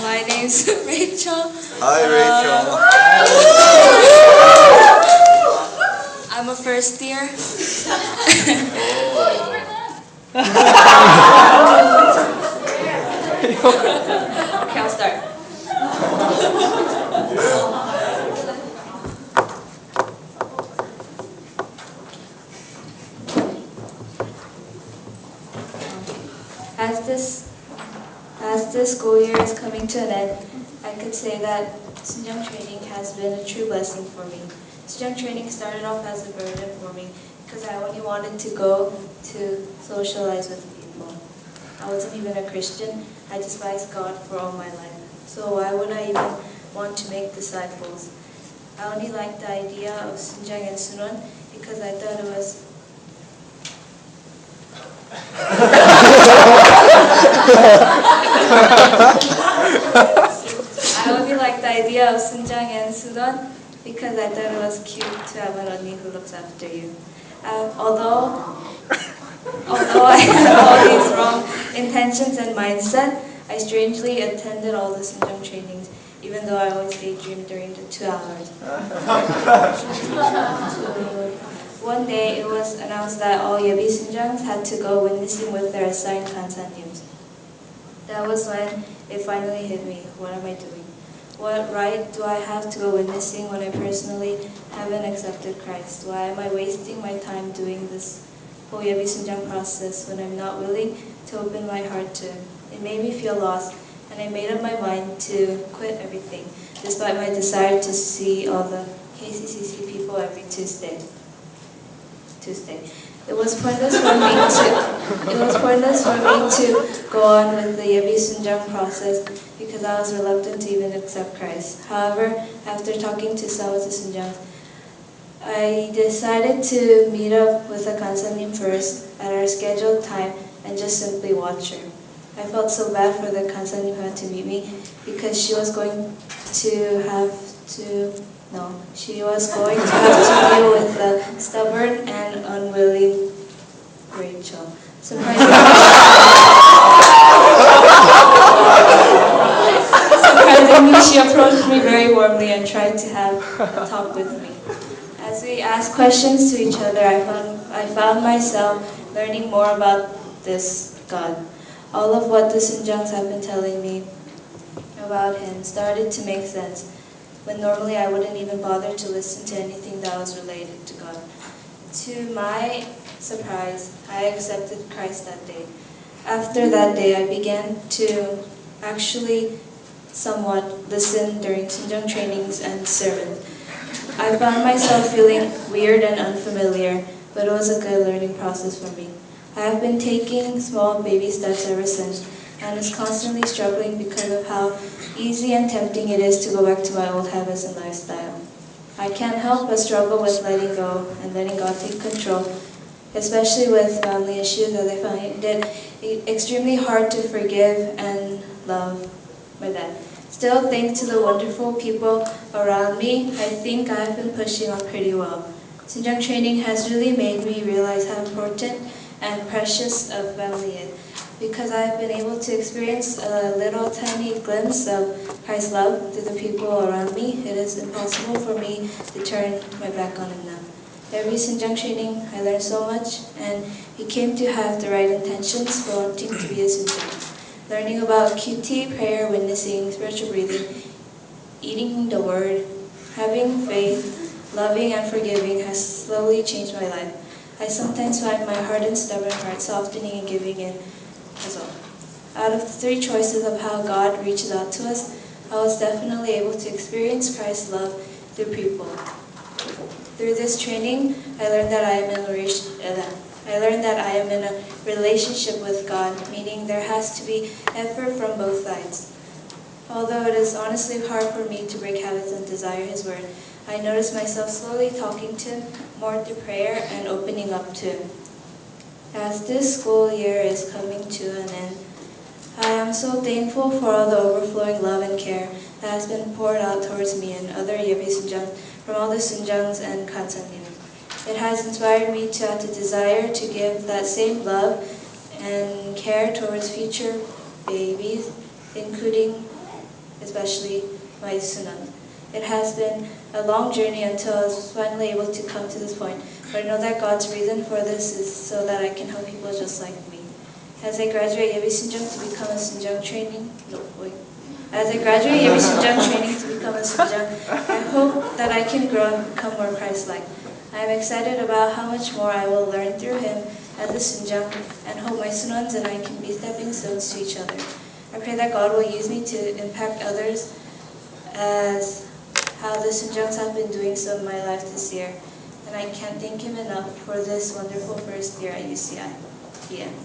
My name's Rachel. Hi, Rachel. I'm a first year. Okay, I'll start. As this school year is coming to an end, I could say that Sinjung training has been a true blessing for me. Sinjung training started off as a burden for me because I only wanted to go to socialize with people. I wasn't even a Christian. I despised God for all my life. So why would I even want to make disciples? I only liked the idea of Sinjung and Sunon because I thought it was I only like the idea of Sunjang and Sudon because I thought it was cute to have an Oni who looks after you. Although I had all these wrong intentions and mindset, I strangely attended all the Sunjang trainings, even though I always daydreamed during the 2 hours. One day, it was announced that all YBSJs had to go witnessing with their assigned kansanim. That was when it finally hit me. What am I doing? What right do I have to go witnessing when I personally haven't accepted Christ? Why am I wasting my time doing this whole YBSJ process when I'm not willing to open my heart to Him? It made me feel lost, and I made up my mind to quit everything, despite my desire to see all the KCCC people every Tuesday. It was pointless for me to go on with the Yebi Sunjang process because I was reluctant to even accept Christ. However, after talking to some of the Sunjangs, I decided to meet up with the Kansanim first at our scheduled time and just simply watch her. I felt so bad for the Kansanim who had to meet me because she was going to have to deal with the stubborn and unwilling Rachel. Surprisingly, she approached me very warmly and tried to have a talk with me. As we asked questions to each other, I found myself learning more about this God. All of what the Sunjangs have been telling me about Him started to make sense, when normally I wouldn't even bother to listen to anything that was related to God. To my surprise, I accepted Christ that day. After that day, I began to actually somewhat listen during Sunjang trainings and sermons. I found myself feeling weird and unfamiliar, but it was a good learning process for me. I have been taking small baby steps ever since, and is constantly struggling because of how easy and tempting it is to go back to my old habits and lifestyle. I can't help but struggle with letting go and letting God take control, especially with family issues, as I find it extremely hard to forgive and love my dad. Still, thanks to the wonderful people around me, I think I've been pushing on pretty well. Sinjang training has really made me realize how important and precious a family is. Because I've been able to experience a little tiny glimpse of Christ's love through the people around me, it is impossible for me to turn my back on Him now. Every Sinjang training, I learned so much, and He came to have the right intentions for wanting to be a Sinjang. Learning about QT, prayer, witnessing, spiritual breathing, eating the Word, having faith, loving and forgiving has slowly changed my life. I sometimes find my hardened, stubborn heart softening and giving in as well. Out of the 3 choices of how God reaches out to us, I was definitely able to experience Christ's love through people. Through this training, I learned that I am in a relationship with God, meaning there has to be effort from both sides. Although it is honestly hard for me to break habits and desire His Word, I notice myself slowly talking to Him more through prayer and opening up to Him. As this school year is coming to an end, I am so thankful for all the overflowing love and care that has been poured out towards me and other Yebi Sunjangs from all the Sunjangs and Kansanim. It has inspired me to have the desire to give that same love and care towards future babies, including especially my sunan. It has been a long journey until I was finally able to come to this point, but I know that God's reason for this is so that I can help people just like me. As I graduate YBSJ to become a Sinjang training, As I graduate YBSJ training to become a Sinjang, I hope that I can grow and become more Christ-like. I am excited about how much more I will learn through him as a Sinjang, and hope my Sunans and I can be stepping stones to each other. I pray that God will use me to impact others as how the Sinjangs have been doing so in my life this year. And I can't thank him enough for this wonderful first year at UCI. The end.